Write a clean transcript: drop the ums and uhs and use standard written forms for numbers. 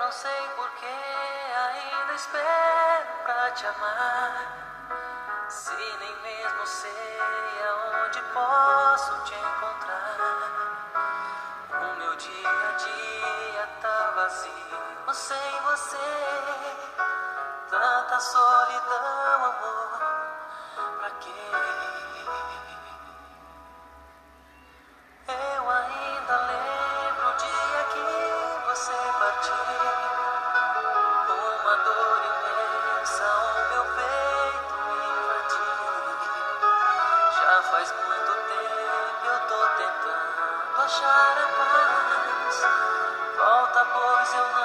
não sei por que ainda espero pra te amar. Se nem mesmo sei aonde posso te encontrar. O meu dia a dia tá vazio sem você. Tanta solidão, amor, pra quê? Eu ainda lembro o dia que você partiu. Uma dor imensa, o meu peito invadiu. Já faz muito tempo eu tô tentando achar a paz. Volta, pois eu não